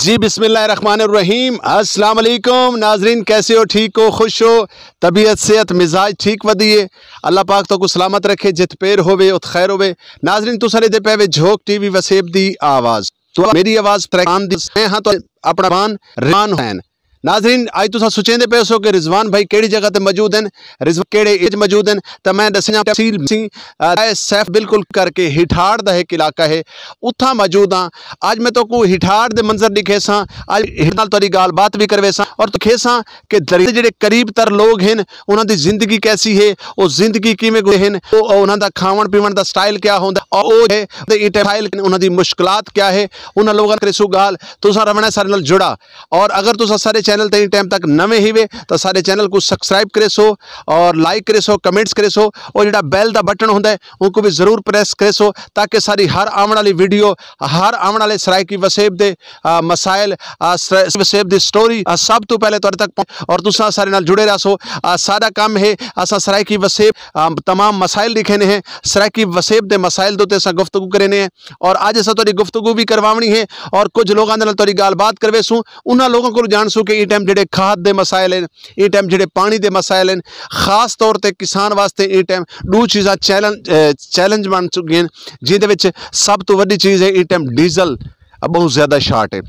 जी बिस्मिल्लाहिर्रहमानिर्रहीम। अस्सलाम वालेकुम नाजरीन, कैसे हो? ठीक हो, खुश हो, तबीयत सेहत मिजाज ठीक वधिए। अल्लाह पाक तो को सलामत रखे, जित पैर होवे उत खैर होवे। नाजरीन तुसां दे पे झोंक टीवी वसेब दी आवाज़ तो मेरी आवाज़ त्रैकान दी हाँ तो अपना बान रिजवान हुसैन। नाजरीन अज तुसा सोचेंदे पे सो कि रिजवान भाई केड़ी जगह ते मौजूद हैं, रिजवान केड़े एज मौजूद हैं, तो मैं दसना तफसील सैफ बिल्कुल करके हिठाड़ दा एक इलाका है, उत्था मौजूद हाँ। अज मैं तो को हिठाड़ दे मंजर दिखे सा, अज नाल तुहाडी गाल बात भी करवे सा और दिखे सा कि दरिया जिहड़े करीब तर लोग हैं उन्हां दी जिंदगी कैसी है, वो जिंदगी किवें गुजरदे हैं, उन्हां दा खावन पीवन दा स्टाइल क्या होंदा और वो है स्टाइल उन्हां दी मुश्किलात क्या है, उन्हां लोगों करे सो गाल तुसां रवना सारे नाल जुड़ा। और अगर तुसां सारे चैनल ते टाइम तक नवे ही वे तो सारे चैनल को सब्सक्राइब करे सो और लाइक करे सो, कमेंट्स करे सो और जिहड़ा बैल दा बटन होंदा है उनको भी जरूर प्रेस करे सो ताकि सारी हर आने वाली वीडियो, हर आने वाले सराइकी वसेब दे मसाइल, वसेब दी स्टोरी सब तो पहले तुहाडे तक और तुसां सारे नाल जुड़े रह सो। सारा काम है असां सराइकी वसेब तमाम मसाइल लिखे ने हैं, सराइकी वसेब दे मसाइल दे उत्ते असां गुफ्तगू करने हैं और अज असां तुहाडी गुफ्तगू भी करवावनी है और कुछ लोगों दे नाल तुहाडी गलबात करवे सू, उन्हां लोगों को जान सू कि टाइम जिहड़े खाद दे मसाइल हैं, ये टाइम जिहड़े पानी दे मसाइल हैं, खास तौर पर किसान वास्ते ये टाइम दो चीज़ां चैलेंज बन चुकी हैं, जिहदे विच सब तो वड्डी चीज़ है ये टाइम डीजल बहुत ज़्यादा शार्ट है।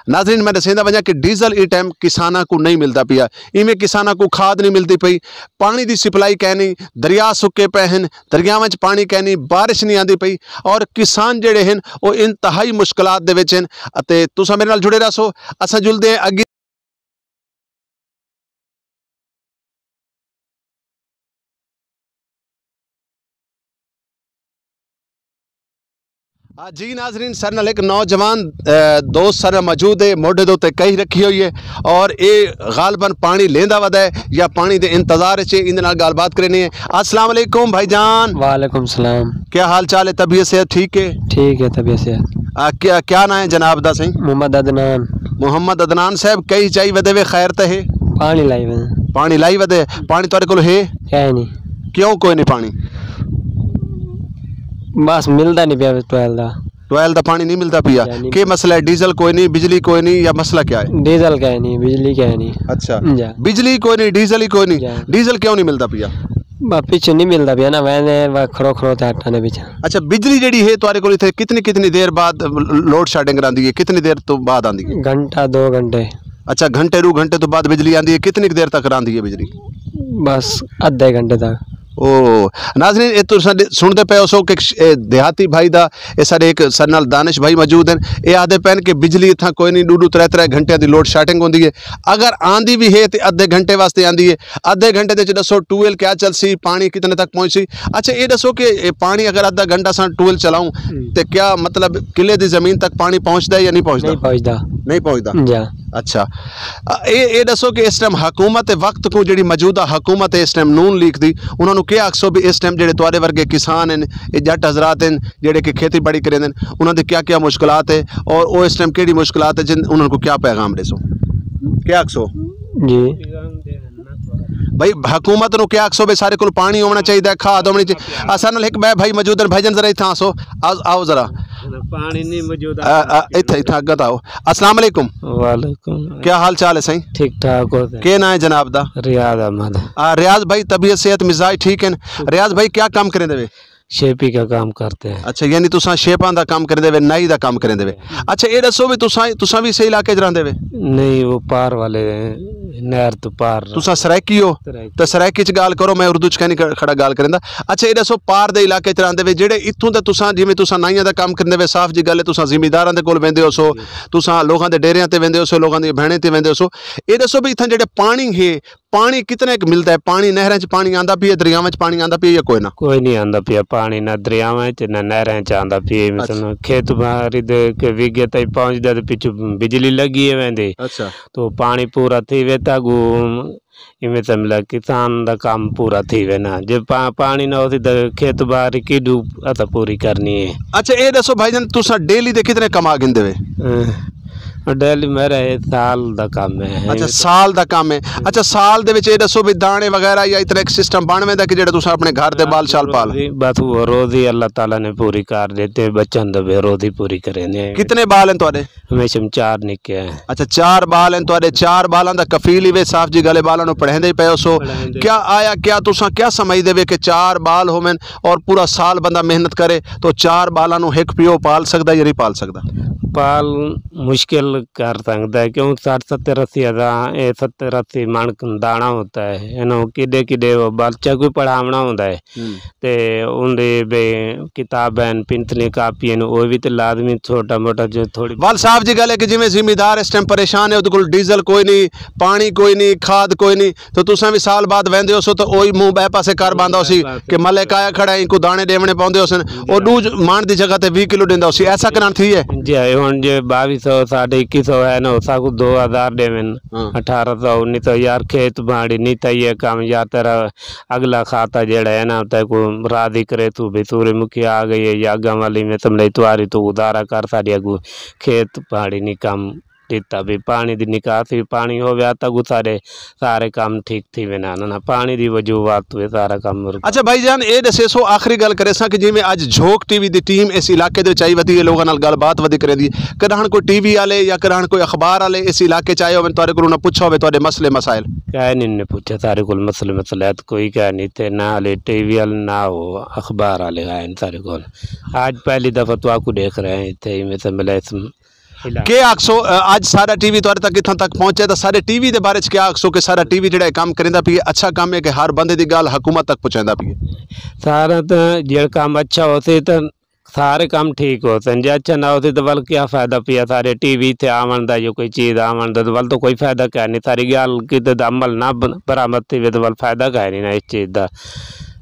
नाज़रीन मैं दसेंदा वजह कि डीजल ये टाइम किसाना को नहीं मिलता पिया, इवें किसाना को खाद नहीं मिलती पई, पानी की सप्लाई कै नहीं, दरिया सुके पे हैं, दरियावां च पानी कै नहीं, बारिश नहीं आती पई और किसान जिहड़े हैं वो इंतहाई मुश्किलात दे विच हैं। अते तुसां मेरे नाल जुड़े रहो, असां जुलदे हैं अगे। जी नाजरीन सर नाल एक नौजवान दोस्त सर मौजूद है, मोढे दे उत्ते कही रखी हुई है और ये गालबन पानी लेंदा वदा है या पानी दे इंतजार च इंदे नाल गलबात करनी है। अस्सलाम वालेकुम भाईजान। वालेकुम सलाम। क्या हाल चाल है? तबीयत सेहत ठीक है? ठीक है तबीयत सेहत। क्या नाम है जनाब दा? सही मोहम्मद अदनान। मोहम्मद अदनान साहब कई चाहिए वदे वे खैर तो है? पानी लाई वे। पानी लाई वदे? पानी तुहाडे कोल है नहीं? क्यों कोई नहीं पानी? बस मिलता नहीं पिया ट्वेल्व दा पानी नहीं मिलता पिया। क्या मसला है? डीजल कोई नहीं, बिजली कोई नहीं, या मसला क्या है? डीजल का है नहीं, बिजली का है नहीं। अच्छा बिजली कोई नहीं, डीजल ही कोई नहीं। डीजल क्यों नहीं मिलता पिया? पीछे नहीं मिलता पिया ना, मैंने खरो खरो हटाने पीछे। अच्छा बिजली जड़ी है तुम्हारे को कितनी कितनी देर बाद लोड शेडिंग आती है? कितनी देर तो बाद आती है? घंटा 2 घंटे। अच्छा घंटे 2 घंटे तो बाद बिजली आती है। कितनी देर तक आती है बिजली? बस आधे घंटे तक। ओ नाज़रीन ये तो सुनते पे सो कि देहाती भाई दा ये सारे एक सर नाल दानिश भाई मौजूद हैं, ये आदे पैन कि बिजली इतना कोई नहीं 2-3 घंटे की लोड शेडिंग होती है। अगर आंदी भी है तो अद्धे घंटे वास्ते आंदी है। अद्धे घंटे के दसो ट्यूबवेल क्या चल सी, पानी कितने तक पहुँच सी? अच्छा ये दसो कि पानी अगर अद्धा घंटा सा ट्यूबवेल चलाऊँ तो क्या मतलब किले की जमीन तक पानी पहुँचता है या नहीं पहुँचता? नहीं पहुँचता। अच्छा ये दसो कि इस टाइम हुकूमत वक्त को जी मौजूदा हुकूमत है इस टाइम नून लीग दी, उन्होंने क्या आखसो भी इस टाइम जेडे तुहाडे वर्गे किसान हैं, ये जट हजरात हैं जेडे कि खेती बाड़ी करेंदे, उन्होंने क्या क्या मुश्किलात है और वो इस टाइम केड़ी मुश्किलात है जिन उन्होंने क्या पैगाम दे सो? क्या आखसो जी भाई हुकूमत नु क्या आखसो? भाई सारे को पानी होना चाहिए, खाद होनी चाहिए। असन नाल एक मैं भाई मौजूद हैं, भाईजान जरा इत्थे आसो, आओ जरा। पानी नहीं मौजूद इत्थे अगत आओ। अस्सलाम वालेकुम। वालेकुम। क्या हाल चाल है? सही ठीक ठाक हो। क्या नाम है जनाब दा? रियाज अहमद। रियाज भाई तबीयत सेहत मिजाज ठीक है? रियाज भाई क्या काम करें देवे? शेपी का काम करते हैं। अच्छा यानी तुसा शेपां दा काम करें देवे, नाई दा काम करें देवे। अच्छा ये दसो भी तुसा भी सही इलाके च रहंदे वे? नहीं वो पार वाले नहर तो पार। तुसा सराइकी हो तो सराइकी च गाल करो, मैं उर्दू च कहनी खड़ा गाल करेंदा। अच्छा ये दसो पार दे इलाके च रहंदे वे जेडे इत्थों दे तुसा जिवें तुसा नाइयां दा काम करदे वे, साफ जी गल है तुसा जिमीदारां दे कोल वेंदे हो सो, तुसा लोकां दे डेरियां ते वेंदे हो सो, लोकां दी भैणें ते वेंदे हो सो। ये दसो भी इत्थां जेडे पानी है, पानी कितने क मिलता है? पानी नहरां च पानी आंदा पिया, दरियावां च पानी आंदा पिया या कोई ना? कोई नहीं आंदा पिया पानी, ना दरियावां च ना नहरां च आंदा पिया। मतलब खेत बाड़ी दे के विगे ताईं पहुंचदा ते पिछू बिजली लगी है वेंदी। अच्छा तो पानी पूरा थी वेता गु इवें तो मिला किसान दा काम पूरा थी वे ना, जे पानी ना होती तो खेत बाड़ी की डूब पूरी करनी है। अच्छा ये दसो भाईजान तुसा डेली दे कितने कमा गिंदे वे? डेली मेरा साल दा काम है। अच्छा साल दा काम है। अच्छा साल दे विच ये दसो भी दाने वगैरह या इतना एक सिस्टम बन वेंदा कि जेड़ा तुस अपने घर ते बाल शाल पाल? बस वो रोज ही अल्लाह ताला ने पूरी कर देते, बच्चन दा रोज ही पूरी करेंगे। कितने बाल हैं तुहाडे? हमेशा 4 निके हैं। अच्छा 4 बाल हैं तुहाडे। 4 बालां दा कफील ही वे साफ जी गले बालां नूं पढ़ेंदे ही पए सो क्या आया क्या तुसां क्या समझदे वे कि 4 बाल होवन और पूरा साल बंदा मेहनत करे तो 4 बालां नूं हिक पिओ पाल सकदा या नहीं पाल सकदा? पाल मुश्किल कर सकता है क्योंकि 60-70-80 हज़ार 70-80 मन दाना होता है इन्हों किडे किडे वो बच्चा कोई पढ़ावना होता है ते उनके बे किताबें पिंतने कापियां वो भी तो लाजमी छोटा मोटा जो थोड़ी वाल साहब जी गल है कि जिमें जिमीदार इस टाइम परेशान है, उहदे कोल डीजल कोई नहीं, पानी कोई नहीं, खाद कोई नहीं, तो तुसां भी साल बाद वेंदे हो सो तो वही मुंह बह पासे कर बांधा उसी कि मलिक आया खड़ा इनको दाने देवने पाउंदे होसन और दूज मान दी जगह ते 20 किलो देंदा उसी ऐसा करान थी है जी हुन जे 2200 2100 है ना उसा को 2000 देवन 1800 1900 यार खेत बाड़ी नहीं था ये काम या तेरा अगला खाता जेड़ा है ना ते को राधी करे तू भी सूर्यमुखी आ गई है या गवाली में तुमने तुम्हारी तो उधारा कर साड़ी अगू खेत बाड़ी नहीं काम दिता भी पानी दी निकासी पानी हो गया तक सारे काम ठीक थी बिना ना पानी दी वजूहत हुए सारा काम। अच्छा भाईजान ये दसे सो आखिरी गल करे सा कि जिमें अज झोक टीवी दी टीम इस इलाके दे आई वधी लोगों नाल गलबात वधी करे दी कदां कोई टीवी वाले या कदां कोई अखबार वाले इस इलाके च आए होवे तुहाडे कोलों पुछा होवे तुहाडे मसले मसाइल? कह नहीं पूछा सारे को मसले मसले कोई कह नहीं थे ना हाले टीवी वाले ना हो अखबार वाले आए सारे को आज पहली दफा तो आपको देख रहे हैं इतने में से मिला के आखसो आज सारा टीवी तुहाडे तक इत्थों तक पहुंचे तो सारे टीवी के बारे क्या आखसो कि सारा टीवी जिहड़ा काम करिंदा पई अच्छा काम है कि हर बंदे की गल हुकूमत तक पहुंचाइंदा पई? सारा तो जो काम अच्छा होते तो सारे काम ठीक होते जो अच्छा ना होते तो वल क्या फायदा पिया सारे टीवी थे आवन दा जो कोई चीज़ आवन दा तो वल तो कोई फायदा क्या नहीं सारी गल कि अमल ना बरामद थी तो वल फायदा क्या नहीं ना इस चीज़ का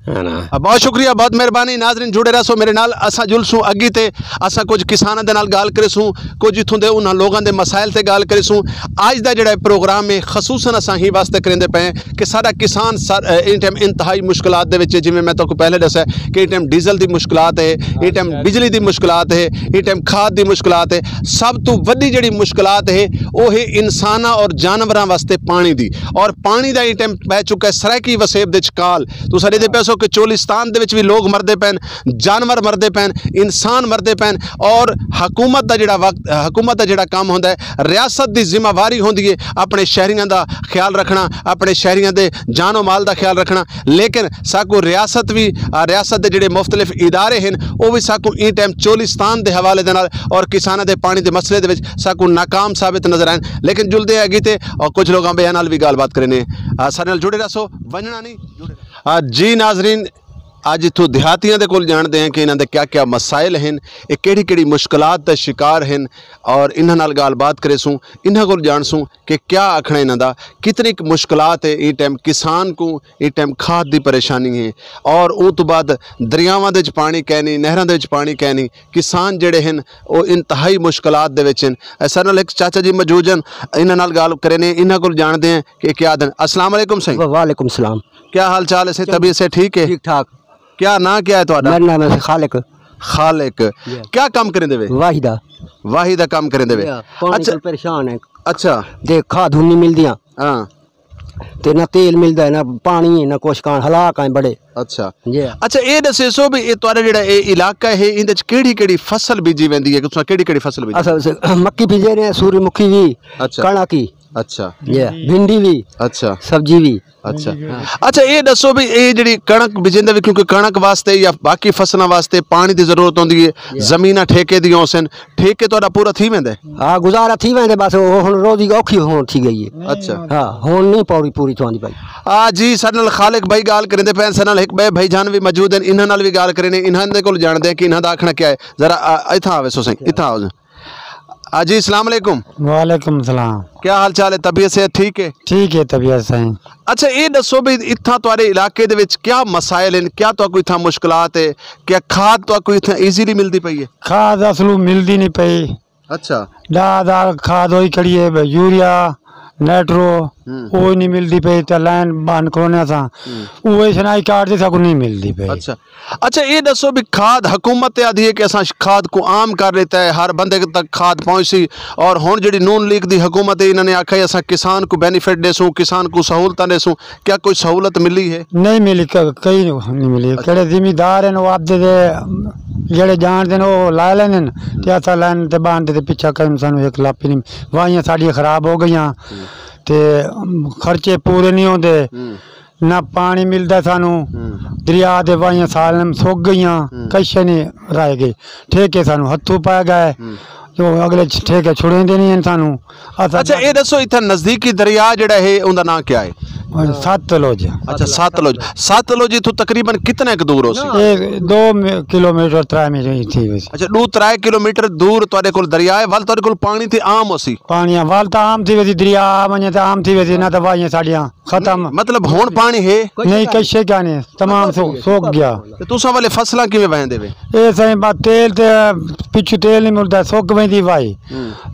है ना। बहुत शुक्रिया बहुत मेहरबानी नाजरीन जुड़े रहो मेरे नाल असा जुलसूँ अगी ते असा कुछ किसानों के नाल गल करेसूँ कुछ इत्थों दे उन्हां लोगों के मसाइल ते गल करेसूँ। अज दा जिहड़ा प्रोग्राम है खसूसन असा ही वास्ते करेंदे पे कि साडा किसान इन टाइम इंतहाई मुश्किलात दे विच जिवें मैं तुहानूं पहले दस्सिया कि इन टाइम डीजल की मुश्किलात है, इन टाइम बिजली की मुश्किलात है, इन टाइम खाद की मुश्किलात है, सब तो वड्डी जिहड़ी मुश्किलात है वो है इंसानां और जानवरां वास्ते पानी दी और पानी का इन टाइम पै चुका है सराकी वसेब दे काल। तुसीं दे पैसो कि चोलिस्तान दे विच भी लोग मरदे पैन, जानवर मरदे पैन, इंसान मरदे पैन और हुकूमत का जिहड़ा वक्त हुकूमत का जिहड़ा काम होंदा है रियासत की जिम्मेवारी होंदी है अपने शहरियों का ख्याल रखना, अपने शहरियों के जानो माल का ख्याल रखना, लेकिन साकू रियासत भी रियासत के जिहड़े मुख्तलिफ इदारे हैं वो भी साकू इन टाइम चोलिस्तान के हवाले दे नाल और किसानों के पानी के मसले दे विच साकू नाकाम साबित नजर आए। लेकिन जुलदे अगे ते और कुछ लोगों बेहां नाल भी गलबात करने साडे नाल जुड़े रहो वंजना नहीं जुड़े जी नाजरीन अज इतों देहातियों के कोल जानते हैं कि इन्होंने क्या क्या मसाइल हैं, ये केड़ी केड़ी मुश्किलात का शिकार हैं और इन्हां नाल गलबात करेसूँ इन्हां कोल जानसूँ कि क्या आखना इन्हां दा कितनी मुश्किलात है इस टाइम किसान को इस टाइम खाद की परेशानी है और उस तो बाद दरियावां दे पानी कहनी नहरां दे पानी कहनी किसान जिहड़े हैं वो इंतहाई मुश्किलात दे विच हैं। साडे नाल एक चाचा जी मौजूद हैं इन्हां नाल गल करने इन्हां कोल जानते हैं कि क्या दिन। अस्सलाम वालेकुम सही। वालेकुम सलाम। क्या हाल चाल है? तबीयत से ठीक है? ठीक ठाक। क्या ना क्या है तुम्हारा? मेरा नाम है खालिक। खालिक क्या काम करें देवे? वाहिदा। वाहिदा काम करें देवे। अच्छा परेशान है। अच्छा देख खाद नहीं मिलती हाँ ते ना तेल मिलता है ना पानी है ना कुछ कान हलाक है बड़े। अच्छा अच्छा ये दसे सो भी ये तुम्हारा जिहड़ा ये इलाका है इहदे च केड़ी-केड़ी फसल बीजी वेंदी है? तुसां केड़ी-केड़ी फसल बीजी? अच्छा मक्की बीजे ने, सूर्यमुखी भी, अच्छा कणक की, अच्छा भिंडी भी, अच्छा सब्जी भी। अच्छा अच्छा ये दसो भी ये जी कणक बिजेंदे भी क्योंकि कणक वास्ते या बाकी फसलों वास्ते पानी की जरूरत होंदी है, जमीन ठेके दी होसन ठेके तो पूरा थी वेंदे? हाँ गुजारा थी वेंदे बस हुण रोजी औखी होण थी गई है। अच्छा हाँ हुण नहीं पूरी थोंदी भाई। हाँ जी साडे नाल खालिक भाई गाल करेंदे पैन साडे नाल एक भाई जान भी मौजूद हैं इन्हां नाल भी गाल करने इन्हां दे कोल जानदे हैं कि इन्हां दा आखना क्या है। जरा इत्थां आवे सो सही इत्थां आओ जी। अस्सलाम वालेकुम। वालेकुम सलाम। क्या हाल चाल है? तबीयत से ठीक है? ठीक है तबीयत सही। अच्छा ये दसो भी इत्थां तुहाडे इलाके दे विच क्या मसाइल हैं? क्या तो कोई इत्थां मुश्किलात है? क्या खाद तो कोई इत्थां ईजीली मिलती पई है? खाद असलू मिलती नहीं पई। अच्छा दाल खाद होई खड़ी है यूरिया नेटरो वो नहीं मिलती पे तो लाइन बंद करोने सा वो शनाई कार्ड से सब नहीं मिलती पे। अच्छा अच्छा, ये दसो भी खाद हुकूमत आदि है कि असा खाद को आम कर लेता है, हर बंदे तक खाद पहुँची, और हुण जिहड़ी नून लीग दी हुकूमत है इन्होंने आखा असा किसान को बेनीफिट देसूँ, किसान को सहूलत देसूँ, क्या कोई सहूलत मिली है? नहीं मिली, कहीं नहीं मिली। केड़े जिमीदार हैं वो आपदे जेड़े जानते हैं वो ला लेने ते असा लाइन ते बांध ते पिछा कदम सानू एक लापी नहीं, वाहियां साड़ियां खराब हो गई ते खर्चे पूरे नहीं होंदे, ना पानी मिलता सानू, दरिया दे वाहियां साल सुक गई, कश नहीं रह गए, ठेके सानू हथों पै गए, जो अगले ठेके छुड़ेंदे नहीं हैं सानू। अच्छा ये दसो इतना नजदीकी दरिया जड़ा है उनका नाम क्या है? सतलुज। अच्छा सतलुज, सतलुज इथों तकरीबन कितने दूर हो सी? 2 किलोमीटर 3 मीटर थी वैसे। अच्छा 2-3 किलोमीटर दूर तुहाडे कोल दरिया है, वल तुहाडे कोल पानी ते आम हो सी? पानी वल तो आम थी वैसी, दरिया वने तो आम थी वैसी, ना तो वाहियां साड़ियां खत्म। मतलब हुण पानी है नहीं, कशे क्या नहीं, तमाम सूख गया। ते तुसां वाले फसलां किवें वहंदे वे? ए सही बात, तेल ते पिछू तेल नहीं मिलता, सुक वेंदी वाही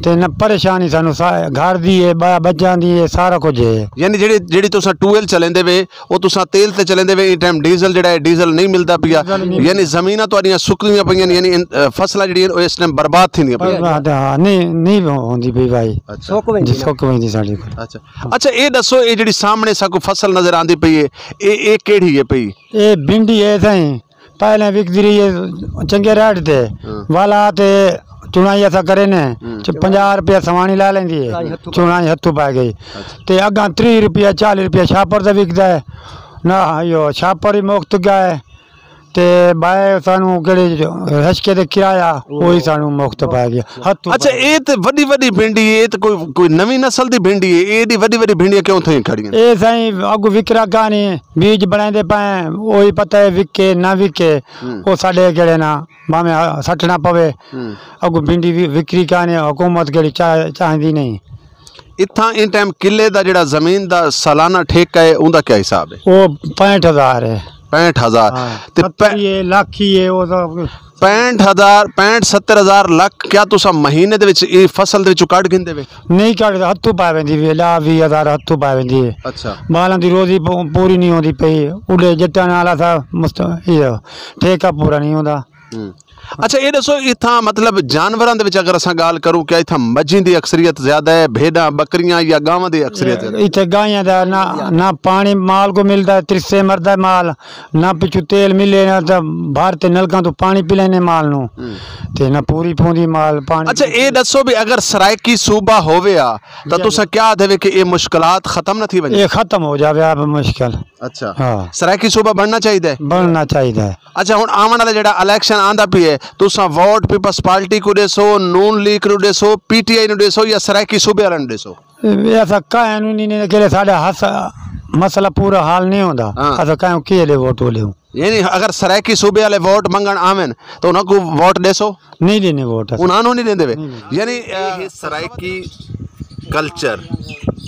ते न परेशानी सानू घर दी है, बच्चां दी है, सारा कुछ है। यानी जेड़ी तुसां टूएल चलेंदे वे वो तुसां तेल ते चलेंदे वे, इस टाइम डीजल जड़ा है डीजल नहीं मिलता पिया, यानी जमीनां तुहाडियां सुकदियां पईयां, यानी फसलां जड़ियां इस टाइम बर्बाद थींदियां पईयां। नहीं होंदी पई भाई, सुक वेंदी साडी कोल। अच्छा अच्छा, ये दसो ये जड़ी सामने साकू फसल नजर आंदी पई है, ये केड़ी है पई? ये भिंडी है सही, पहले विकदी रही है चंगे रेट ते, वाला ते चुनाई ऐसा करे ने 50 रुपया सवानी ला लेंदी है, चुनाई हथों पै गई ते अगा 30 रुपया 40 रुपया छापर से विकदा है ना, यो छापर ही मुफ्त गया है ते बाय सानू केड़े रशके ते किराया वही सानू मुफ्त पै गया हथों। अच्छा ये ते वड्डी वड्डी भिंडी है, ये तो कोई नवी नस्ल दी भिंडी है, ये दी वड्डी वड्डी भिंडियां क्यों थई खड़ियां? ए सही अगू विकरा गानी बीज बनांदे पाए, वही पता है विके ना विके वो साडे केड़े ना भावे सटना पवे, अगू भिंडी विक्री गाने हुकूमत केड़ी चाहती नहीं। इत्थां इन टाइम किले दा जेड़ा जमीन दा सालाना ठेका है उनका क्या हिसाब है? वो 65,000 है। 65,000 ते लाखी है वो तो 65,000 65-70,000 लाख क्या तुसा महीने दे विच इह फसल दे विचों कढ गिंदे वे? नहीं कढदे, हथों पै वेंदी वे, 20,000 हथों पै वेंदी है। अच्छा बालां दी रोजी पूरी नहीं होंदी पई, उडे जट्टां नाल सा ठेका पूरा नहीं होंदा। अच्छा ये दसो इत्थां मतलब जानवरां दे विच अगर असां गाल करूं, क्या इत्थां मज्झी दी अक्सरियत ज्यादा है, भेड़ां बकरियां या गावां दी अक्सरियत है? इत्थे गायां दा ना पानी माल को मिलदा है, त्रिस्से मरदा है माल, ना पिछू तेल मिले, ना तो बाहर ते नलकां तो पानी पी लेने माल नू ते ना पूरी पौंदी माल पानी। अच्छा ये दसो भी अगर सरायकी सूबा होवेआ तां तुसां क्या देवे कि ये मुश्किलात खत्म न थी वने? ये खत्म हो जावे अब मुश्किल। अच्छा हाँ, सरायकी सूबा बनना चाहिए? बनना चाहिए। अच्छा हुण आवन वाला जेड़ा इलेक्शन आंदा पई है, तुसां वोट पीपल्स पार्टी को देसो, नून लीग को देसो, पीटीआई नु देसो या सरायकी सूबे वाले नु देसो? ऐसा कानून नहीं के साडा हस मसला पूरा हाल नहीं होंदा, ऐसा काहे के ले वोट ले। यानी अगर सरायकी सूबे वाले वोट मंगण आवेन तो उन्हां को वोट देसो? नहीं देने वोट, उन्हां नु नहीं देंदे वे। यानी ये सरायकी कल्चर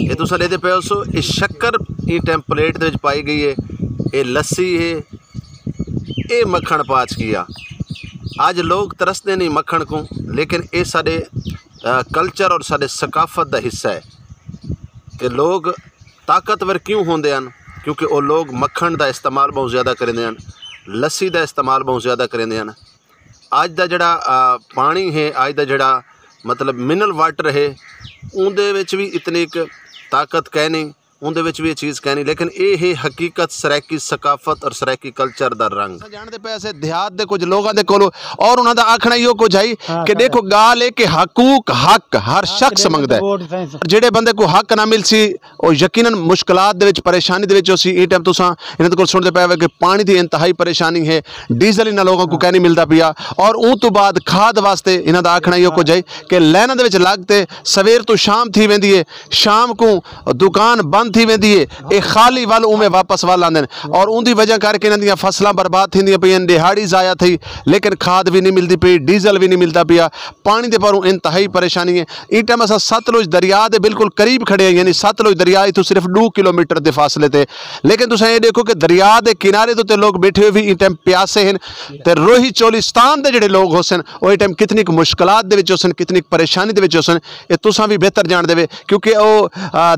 ये तुसां लेदे पे हो, ये शक्कर ई टेम्पलेट दे विच पाई गई है, ये लस्सी है, ये मक्खण पाच किया। आज लोग तरसते नहीं मक्खण को, लेकिन ये साडे कल्चर और साडे सकाफत का हिस्सा है कि लोग ताकतवर क्यों होंदे हन, क्योंकि वो लोग मक्खण का इस्तेमाल बहुत ज़्यादा करेंदे हन, लस्सी का इस्तेमाल बहुत ज़्यादा करेंदे हन। अज दा जेड़ा पानी है, अज दा जेड़ा मतलब मिनरल वाटर है, उनदे विच भी इतनी एक ताकत कह नहीं, उनदे विच भी ये चीज़ कहनी, लेकिन ये है हकीकत सरायकी सकाफत और सरायकी कल्चर दा रंग। जानते पे ऐसे देहात दे कुछ लोगों दे कोलो और उन्हां दा आखना इहो कुछ है कि देखो गाल है कि हकूक हक हर शख्स मंगदा है, जेड़े बंदे को हक ना मिल सी और यकीनन मुश्किलात दे विच परेशानी दे विच होसी। इस टाइम तुसां इन्हां दे कोल सुनदे पे कि पानी दी इंतहाई परेशानी है, डीजल इन्हां लोगों को कह नहीं मिलदा पिया, और उन तो बाद खाद वास्ते इन्हां दा आखना इहो कुछ है कि लाइनां दे विच लगते सवेर तो शाम थी वेंदी है, शाम को दुकान बंद बंद थी वेंदी है, ये खाली वाल उमें वापस वाल आंदे और उनकी वजह करके इन्हां दियां फसलां बर्बाद थींदियां पईयां, दिहाड़ी ज़ाया थी, लेकिन खाद भी नहीं मिलती पई, डीजल भी नहीं मिलता पिया, पानी दे पर इंतहाई परेशानी है। इस टाइम असां सतलुज दरिया के बिल्कुल करीब खड़े हैं, यानी सतलुज दरिया इतों सिर्फ 2 किलोमीटर के फासले ते, लेकिन तुसीं ये देखो कि दरिया के किनारे तो लोग बैठे हुए भी इस टाइम प्यासे हैं। ते रोही चोलिस्तान के जोड़े लोग होसन वो इस टाइम कितनी मुश्किलात दे विच होसन, कितनी परेशानी दे विच होसन, ये तुसां भी बेहतर जान देवे, क्योंकि वो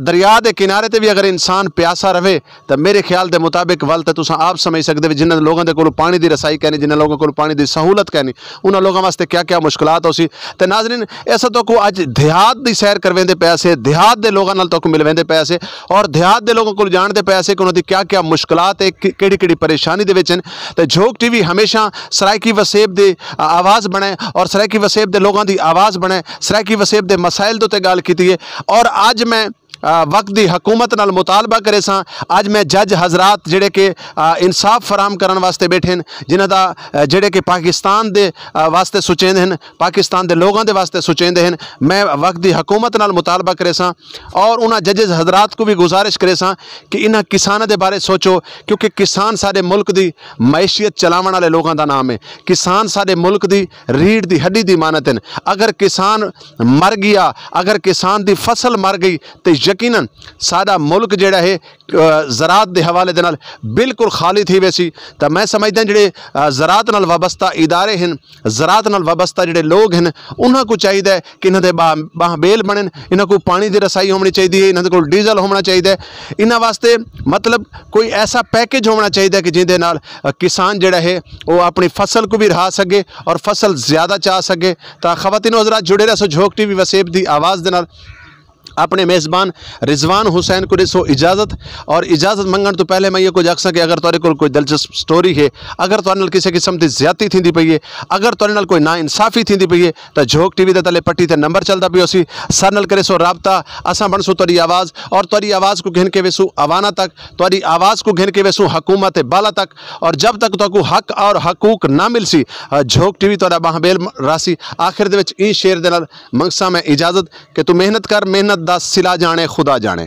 दरिया के किनारे ते भी अगर इंसान प्यासा रहे तो मेरे ख्याल के मुताबिक वल तो तुसां आप समझ सकते हो जिन्होंने लोगों के कोल पानी की रसाई कहनी, जिन्होंने लोगों को पानी की सहूलत कहनी, उन्होंने लोगों वास्ते क्या क्या मुश्किलात हो सी। तो नाज़रीन ऐसा तो को अज देहात की सैर करवेंदे पे से, देहात के लोगों तो मिलवेंदे पे से और देहात के लोगों को जानते पे से कि उन्होंने क्या क्या मुश्किलात है, किहड़ी परेशानी दे विच। तो झोंक टीवी हमेशा सराइकी वसेब की आवाज़ बने और सराइकी वसेब के लोगों की आवाज़ बने, सराइकी वसेब के मसाइल तो गल की है। और अज मैं वक्त की हुकूमत नाल मुतालबा करे सां, अज मैं जज हजरात जेडे कि इंसाफ फराम करन वास्ते बैठे हैं, जिन्हां दा जेडे कि पाकिस्तान दे वास्ते सुचेंदे हैं, पाकिस्तान दे लोगों दे वास्ते सुचेंदे हैं, मैं वक्त की हुकूमत नाल मुतालबा करे सां और उन्हां जजेस हजरात को भी गुजारिश करे सां कि इन्हां किसानां दे बारे सोचो, क्योंकि किसान साडे मुल्क की मैशियत चलावन वाले लोगों का नाम है। किसान साडे मुल्क की रीढ़ की हड्डी की मानत हैं। अगर किसान मर गया, अगर किसान की फसल मर गई तो यकीनन साडा मुल्क जिहड़ा है ज़रात के हवाले दे नाल बिल्कुल खाली थी वैसी। तो मैं समझदा जिहड़े ज़रात नाल वाबस्ता इदारे हैं, ज़रात नाल वाबस्ता जिहड़े लोग हैं, उन्हां को चाहिए कि इन्हां दे बाहबेल बनन, इन्हां को पानी की रसाई होनी चाहिए, इन्हां दे कोल डीजल होना चाहिए, इन्हां वास्ते मतलब कोई ऐसा पैकेज होना चाहिए कि जिहदे नाल किसान जिहड़ा है वो अपनी फसल को भी रहा सके और फसल ज़्यादा चाह सके। तो ख़वातीन हज़रात जुड़े रहो झोंक टीवी वसेब की आवाज़ दे नाल। अपने मेज़बान रिजवान हुसैन को दिसो इजाज़त, और इजाज़त मंगण तो पहले मैं ये कुछ आखसा कि अगर तुहाडे कोल कोई दिलचस्प स्टोरी है, अगर तुहाडे नाल किसी किस्म की ज़्यादती थींदी पई है, अगर तुहाडे नाल कोई नाइंसाफ़ी थींदी पई है, तो झोंक टीवी के तले पट्टी ते नंबर चलता पियो सी, सर नाल करे सो राबता, असां बनसो तुहाडी आवाज़ और तुहाडी आवाज़ को घिन के वेसू अवाना तक, तुहाडी आवाज़ को घिन के वेसू हुकूमत बाला तक। और जब तक तुहाकू हक और हकूक ना मिलसी झोंक टीवी तुहाडा बाहबेल रासी। आखिर दे विच ई शेर दे नाल मंगसा मैं इजाज़त कि तू मेहनत कर, मेहनत दा सिला जाने खुदा जाने,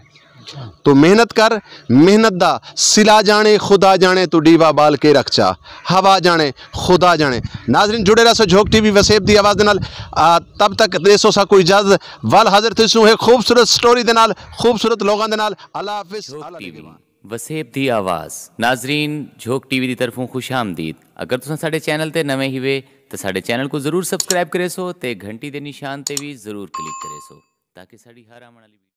तू मेहनत कर, मेहनत दा सिला जाने खुदा जाने, तू डीवा बाल के रखचा हवा जाने खुदा जाने। नाज़रीन जुड़े रहो झोंक टीवी वसेब दी आवाज़ दे नाल। तब तक देसो सा कोई इजाज़त, वल हाजिर थिसू है खूबसूरत स्टोरी दे नाल, खूबसूरत लोगों दे नाल। अल्लाह हाफिज़। वसेब दी आवाज़। नाजरीन झोंक टीवी की तरफों खुश आमदीद। अगर तुम साडे चैनल ते नवे ही वे तो साडे चैनल को जरूर सबसक्राइब करे सो ते घंटी दे निशान ते भी जरूर क्लिक करे सो ताकि साड़ी हर आने वाली